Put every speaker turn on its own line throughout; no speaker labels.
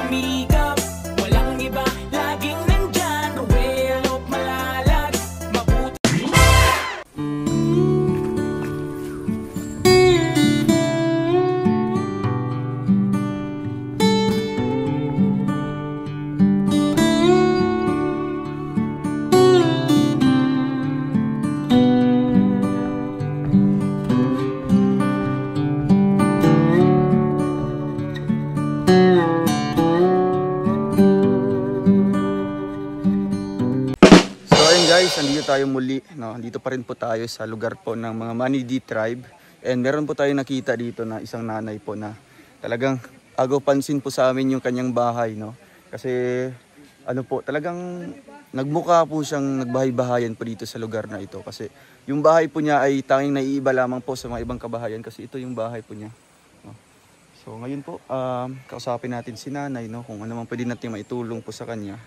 sumikap. Walang iba, laging nandyan. Ruwelo, malalag, mabuti.
Guys, andito tayo muli, no? Andito pa rin po tayo sa lugar po ng mga Manidi tribe. And meron po tayo nakita dito na isang nanay po na talagang agaw pansin po sa amin yung kanyang bahay, no? Kasi ano po, talagang nagmukha po siyang nagbahay-bahayan po dito sa lugar na ito. Kasi yung bahay po niya ay tanging naiiba lamang po sa mga ibang kabahayan kasi ito yung bahay po niya, no? So ngayon po, kausapin natin si nanay, no? Kung ano man pwede natin maitulong po sa kanya.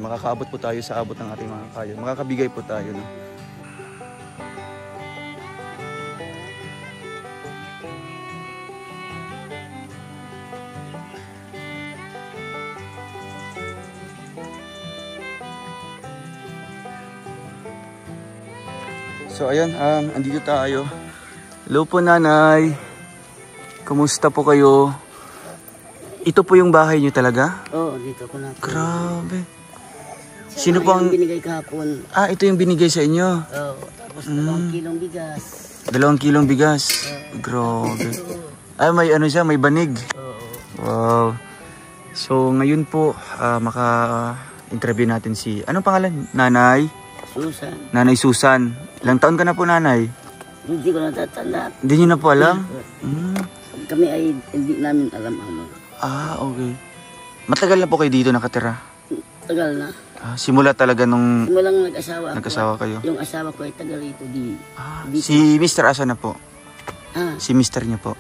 Makakaabot po tayo sa abot ng ating mga kaya. Makakabigay po tayo, no? So ayan, andito tayo. Hello po nanay. Kumusta po kayo? Ito po yung bahay niyo talaga?
Oo, dito ko na.
Grabe. Sino po ang
binigay kahapon?
Ah, ito yung binigay sa inyo?
Oo, tapos 2 kilong bigas.
2 kilong bigas? Grabe. Ay, may ano siya, may banig.
Oo.
Wow. So, ngayon po, maka-interview natin si, anong pangalan? Nanay?
Susan.
Nanay Susan. Ilang taon ka na po, nanay?
Hindi ko natatanda.
Hindi niyo na po alam?
Kami ay hindi namin alam ang mga.
Ah, okay. Matagal na po kayo dito nakatira?
Tagal na.
Simula talaga nung
simulang nag-asawa ako.
Nag-asawa kayo?
Yung asawa ko ay taga rito di.
Si Mr. Asa na po?
Ah,
Si Mr. niyo po?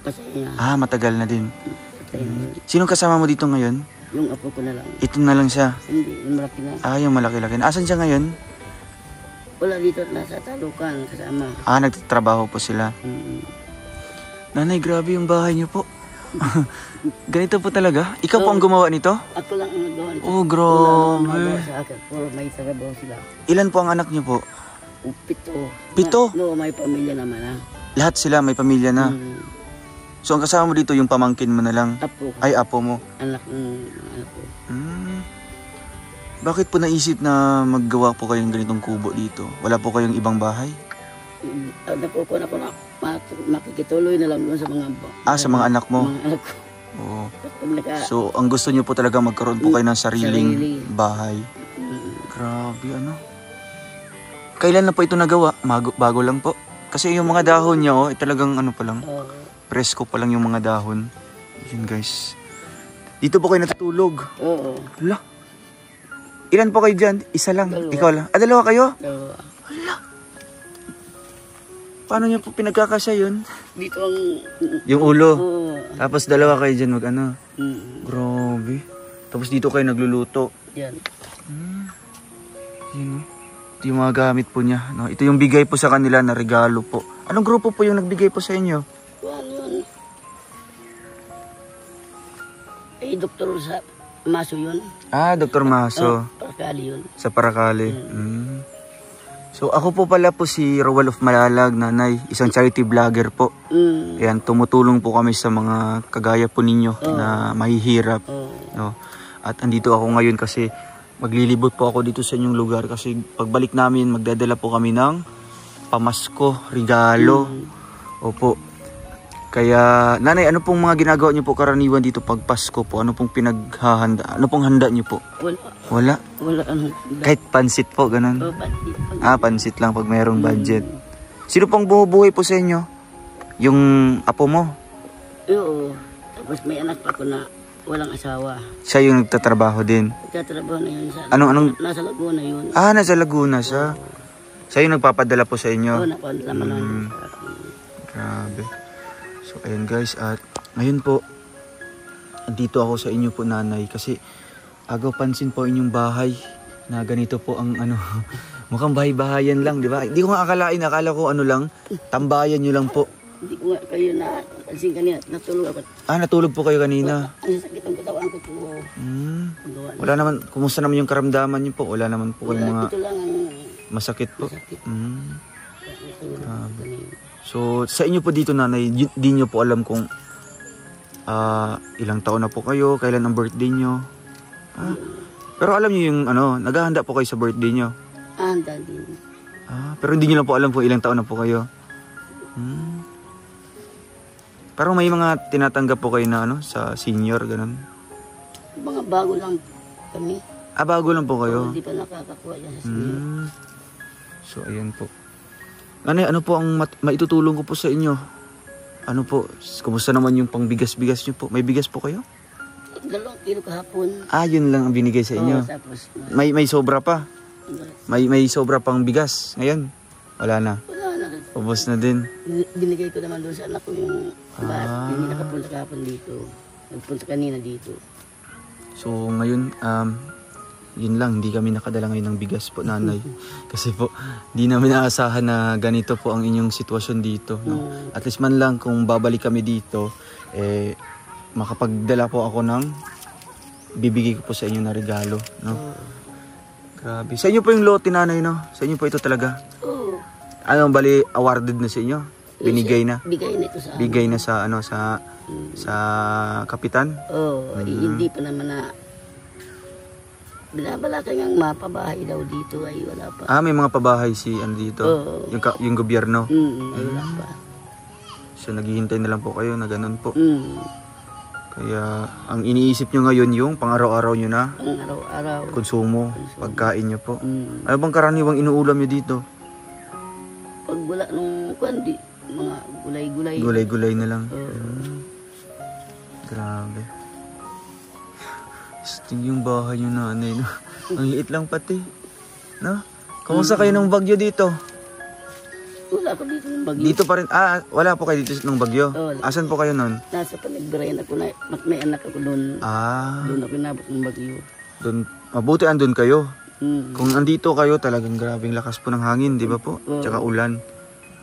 patay na.
Matagal na din.
Patay na.
Sinong kasama mo dito ngayon?
Yung apo ko na lang.
Ito na lang siya?
Hindi, yung malaki na.
Yung malaki-laki. Asan siya ngayon?
Wala dito, nasa talukan kasama.
Nagtatrabaho po sila. Nanay, grabe yung bahay niyo po. Ganito po talaga? Ikaw po ang gumawa nito?
Ako lang ang nagawa nito.
Oh,
Wala
grabe.
nang sa akin. Puro may trabaho sila.
Ilan po ang anak niyo po?
7.
7?
No, may pamilya naman ha.
Lahat sila may pamilya na. So ang kasama mo dito yung pamangkin mo na lang?
Apo.
Ay, apo mo.
Anak ng anak ko.
Bakit po naisip na maggawa po kayong ganitong kubo dito? Wala po kayong ibang bahay?
Napukuha ako na makikituloy na lang doon sa mga
sa mga anak mo?
Mga anak ko.
Oo.
Pag
So ang gusto niyo po talaga magkaroon po kayo ng sariling
Sarili.
bahay. Grabe, ano? Kailan na po ito nagawa? Bago lang po. Kasi yung mga dahon niya, talagang ano pa lang. Presko pa lang yung mga dahon. Yun guys. Dito po kayo natutulog?
Oo.
Hala. Ilan po kayo dyan? Isa lang?
Dalawa.
Ikaw lang? Dalawa kayo?
Dalawa.
Hala. Paano niyo po pinagkakasya yun?
Dito ang...
Yung ulo?
Oo.
Tapos dalawa kayo dyan mag-ano?
Grabe.
Tapos dito kayo nagluluto?
Yan.
Yun. Ito yung mga gamit po niya. No? Ito yung bigay po sa kanila na regalo po. Anong grupo po yung nagbigay po sa inyo?
Ano yun? Doktor sa Maso yun.
Dr. Maso.
Parakali yun.
Sa Parakali. So ako po pala po si Rowell of Malalag, nanay. Isang charity vlogger po. Ayan, tumutulong po kami sa mga kagaya po ninyo na mahihirap. No? At andito ako ngayon kasi maglilibot po ako dito sa inyong lugar. Kasi pagbalik namin, magdadala po kami ng pamasko, regalo. Opo. Kaya, nanay, ano pong mga ginagawa niyo po karaniwan dito pag Pasko po? Ano pong pinaghahanda? Ano pong handa niyo po?
Wala.
Wala? Kahit pansit po, ganun?
Pansit.
Pansit lang pag mayroong budget. Sino pong bumubuhay po sa inyo? Yung apo mo?
Oo. Tapos may anak pa ko na walang asawa.
Siya yung nagtatrabaho din?
Nagtatrabaho na yun sa... Nasa Laguna yun.
Nasa Laguna siya. Siya yung nagpapadala po sa inyo?
Oo, napadala mo lang.
Grabe. So ayun guys, at ngayon po andito ako sa inyo po nanay kasi agaw pansin po inyong bahay na ganito po ang ano mukhang bahay-bahayan lang, di ba? Hindi ko nga akala ko ano lang, tambayan nyo lang po.
Hindi ko nga kayo na Pansin kanina, natulog ako.
Natulog po kayo kanina.
Ang sakit ang katawan ko po. Gawa na.
Wala naman, kumusta naman yung karamdaman niyo po? Wala naman po kayong mga
Ito lang ang
masakit po?
sakit.
Grabe.
Kanina.
So, sa inyo po dito, nanay, di nyo po alam kung ilang taon na po kayo, kailan ang birthday nyo. Pero alam nyo yung naghahanda po kayo sa birthday nyo.
Handa din.
Pero hindi nyo lang po alam kung ilang taon na po kayo. Pero may mga tinatanggap po kayo na sa senior, ganun.
Mga bago lang kami.
Bago lang po kayo.
Hindi pa nakakakuha dyan sa senior.
So, ayan po. Nanay, ano po ang maitutulong ko po sa inyo? Ano po, kumusta naman yung pangbigas-bigas nyo po? May bigas po kayo?
2 kilo kahapon.
Yun lang ang binigay sa inyo.
Tapos,
May sobra pa? May sobra pang bigas ngayon? Wala na?
wala na.
Ubos na din?
Binigay ko naman doon sa anak ko yung hindi nakapunta kahapon dito. Nagpunta kanina dito.
So ngayon, yun lang, hindi kami nakadala ngayon ng bigas po, nanay. Kasi po, di namin naasahan na ganito po ang inyong sitwasyon dito. No? At least man lang kung babalik kami dito, makapagdala po ako ng bibigay ko po sa inyo na regalo. No? Grabe. Sa inyo po yung lote, nanay, no? Sa inyo po ito talaga.
Oo.
Bali, awarded na sa inyo? Binigay na?
Bigay na ito sa amin.
Bigay na sa, sa kapitan?
Hindi pa naman na binabala kanyang mapabahay daw dito ay wala pa.
May mga pabahay dito? Yung gobyerno?
Ay wala pa.
So naghihintay na lang po kayo na ganun po. Kaya ang iniisip nyo ngayon yung pang-araw-araw nyo na
Ang araw-araw.
konsumo, pagkain nyo po. Ano bang karaniwang inuulam nyo dito?
Pag wala nung kundi, mga gulay-gulay.
Gulay-gulay na lang. Grabe. Yung bahay nyo, nanay, no? Ang liit lang pati. No? Kumusta kayo ng bagyo dito?
Wala ko dito ng bagyo.
Dito pa rin. Wala po kayo dito ng bagyo?
Wala.
Asan po kayo nun?
Nasa Panagbirayan ako na, may anak ako doon. Doon ako inabot ng bagyo.
Doon, mabuti andun kayo. Kung andito kayo, talagang grabing lakas po ng hangin, di ba po? Tsaka ulan.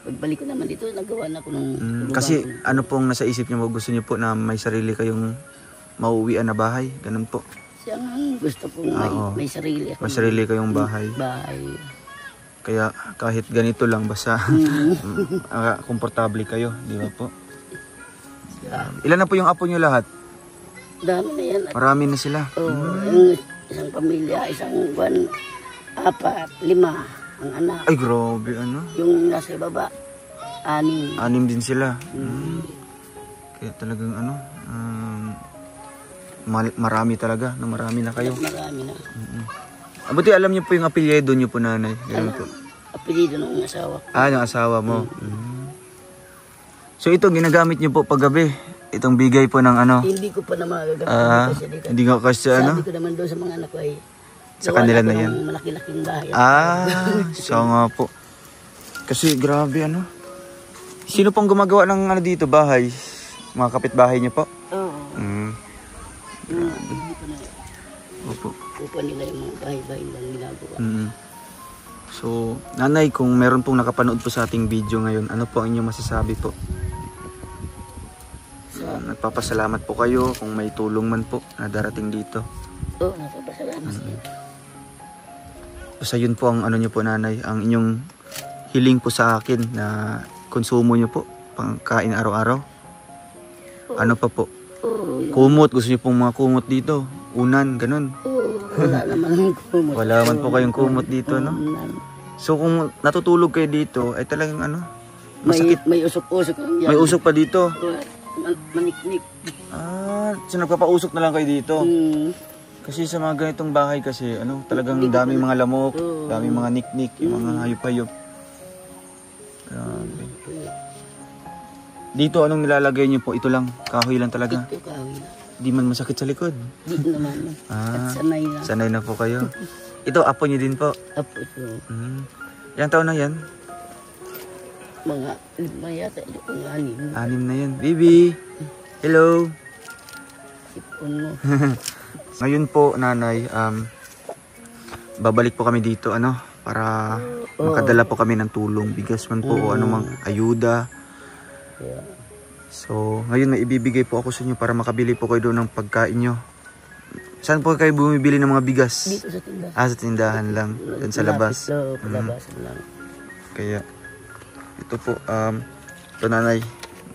Pagbalik ko naman dito, nagawa na ako ng
Kasi ano pong nasa isip niyo, gusto niyo po na may sarili kayong mauuwian na bahay? Ganun po.
Siya nga gusto ko may sarili ako.
May sarili kayong bahay. Kaya kahit ganito lang, basta komportable kayo, di ba po? Ilan na po yung apo niyo lahat?
Dami na yan.
Marami na sila.
Yung isang pamilya, 4, 5 ang anak.
Ay, grabe,
Yung nasa baba, 6.
6 din sila. Kaya talagang marami talaga, marami na kayo.
Marami na.
Buti alam niyo po yung apelyido niyo po, nanay. Ganun po.
Apelido ng asawa ko.
Yung asawa mo. So ito, ginagamit niyo po paggabi. Itong bigay po ng
Hindi ko pa na magagamit kasi dito.
Hindi nga kasi
Sabi ko naman doon sa mga anak ko ay
sa kanila na yan.
Malaki-laking bahay.
So nga po. Kasi grabe Sino pong gumagawa ng dito, bahay? Mga kapitbahay niyo po?
Oo.
Opo.
Upa nila yung mga bahay-bahay lang ginagawa.
So, nanay, kung meron pong nakapanood po sa ating video ngayon, ano po ang inyong masasabi po? Nagpapasalamat po kayo kung may tulong man po na darating dito.
Oo, nagpapasalamat siya.
Basta yun po ang nyo po, nanay, ang inyong hiling po sa akin na konsumo nyo po, pangkain araw-araw. Ano pa po? Kumot, gusto nyo pong mga kumot dito? Unan, ganun.
Wala naman ang kumot.
Wala man po kayong kumot dito, no? So kung natutulog kayo dito, ay talagang masakit.
May usok-usok lang yan.
May usok pa dito.
Maniknik.
So nagpapausok na lang kayo dito. Kasi sa mga ganitong bahay kasi, talagang daming mga lamok, daming mga niknik, yung mga hayop-hayop. Grabe. Dito, anong nilalagay niyo po? Ito lang, kahoy lang talaga.
Ito kahoy lang.
Di man masakit sa likod.
Dito naman. At sanay na.
Sanay na po kayo. Ito, apo niyo din po.
Apo ito.
Ilang taon na yan?
Mga 5 yata. Yung 6.
6 na yan. Bibi! Hello!
Ipon mo.
Ngayon po, nanay, babalik po kami dito, para makadala po kami ng tulong, bigas man po o anumang ayuda So, ngayon may ibibigay po ako sa inyo para makabili po kayo doon ng pagkain nyo. Saan po kayo bumibili ng mga bigas?
Dito sa tindahan.
Ah, sa tindahan lang. Doon sa labas.
Palabasan lang.
Kaya, ito po, ito nanay.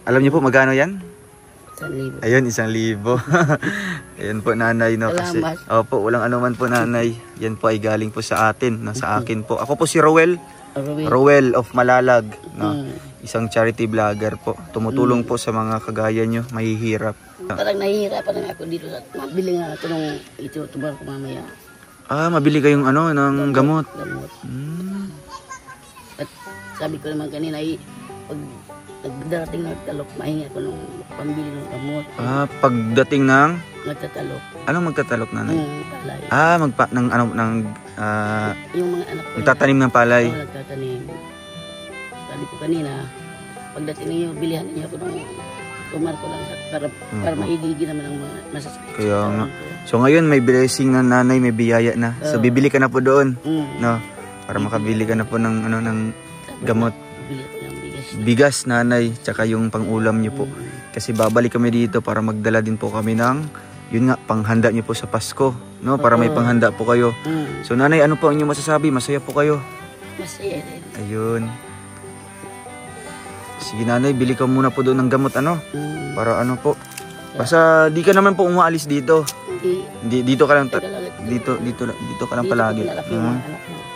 Alam niyo po magkano yan?
1,000.
Ayun, 1,000. Ayun po nanay, no? Kasi, opo, walang anuman po nanay. Yan po ay galing po sa atin, no? Sa akin po. Ako po si Rowel. Rowel of Malalag, no? Isang charity vlogger po. Tumutulong po sa mga kagaya nyo, mahihirap.
Parang nahihirapan lang ako dito sa mabili nga ito nung itutubar ko mamaya.
Ah, mabili kayong ano, ng gamot.
Gamot. At sabi ko naman kanina, pag nagdarating ng talok, mahingi ako ng pambili ng gamot.
Ah, pagdating ng
Nagtatalok.
anong magtatalok nanay?
Palay.
Ah,
Yung mga anak ko.
magtatanim ng palay.
Oo, nagtatanim. Sabi ko kanina, pagdating ninyo, bilihan ninyo ako ng tumar ko lang para maigigi naman ang mga masasakit.
Kaya nga. So ngayon may blessing na nanay, may biyaya na. So bibili ka na po doon, no? Para makabili ka na po ng ano ng gamot.
Bili ko ng bigas.
Bigas nanay, tsaka yung pangulam niyo po. Kasi babalik kami dito para magdala din po kami ng yun nga, panghanda niyo po sa Pasko, no? Para may panghanda po kayo. So nanay, ano po ang inyong masasabi? Masaya po kayo?
Masaya din.
Ayun. Sige nanay, bili ka muna po doon ng gamot, ano? Para ano po. Basta di ka naman po umaalis dito.
Hindi.
Dito ka lang dito ka lang palagi.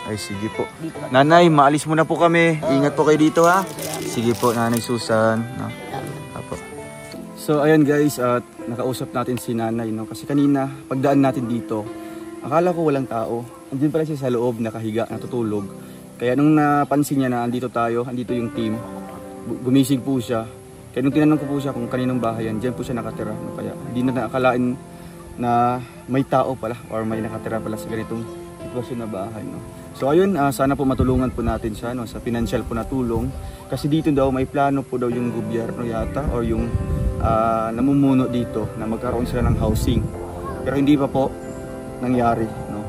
Ay sige po. Nanay, maalis muna po kami. Ingat po kayo dito ha. Sige po, Nanay Susan, no? Apo. So ayan guys, at nakausap natin si Nanay, no? Kasi kanina pagdaan natin dito, akala ko walang tao. Andiyan pala siya sa loob, nakahiga, natutulog. Kaya nung napansin niya na andito tayo, andito yung team, gumising po siya. Kaya nung tinanong ko po siya kung kaninong bahay yan, dyan po siya nakatira. No? Kaya hindi na nakalain na may tao pala or may nakatira pala sa ganitong sitwasyon na bahay. No? So ayun, sana po matulungan po natin siya, no? Sa financial po na tulong. Kasi dito daw may plano po daw yung gobyerno yata or yung namumuno dito na magkaroon sila ng housing. Pero hindi pa po nangyari. No?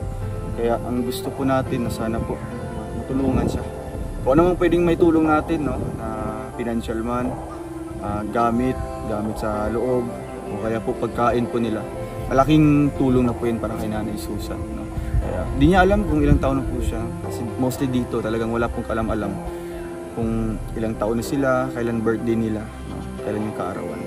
Kaya ang gusto po natin na sana po matulungan siya. Kung ano mang pwedeng may tulong natin, no? Financial man, gamit sa loob, o kaya po pagkain po nila. Malaking tulong na po yun para kay Nanay Susan. No? Kaya di niya alam kung ilang taon na po siya. Kasi mostly dito talagang wala pong kalam-alam kung ilang taon na sila, kailan birthday nila, no? Kailan yung kaarawan.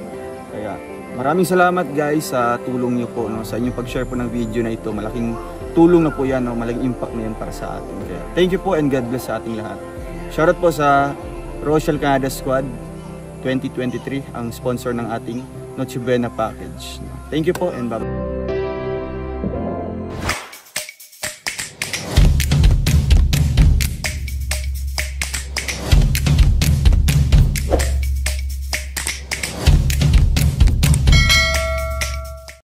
Kaya maraming salamat guys sa tulong niyo po, no? Sa inyong pag-share po ng video na ito. Malaking tulong na po yan, no? Malaking impact na yan para sa atin. Kaya thank you po and God bless sa ating lahat. Shoutout po sa Rochelle Canada Squad 2023, ang sponsor ng ating Noche Buena package. Thank you po and bye-bye.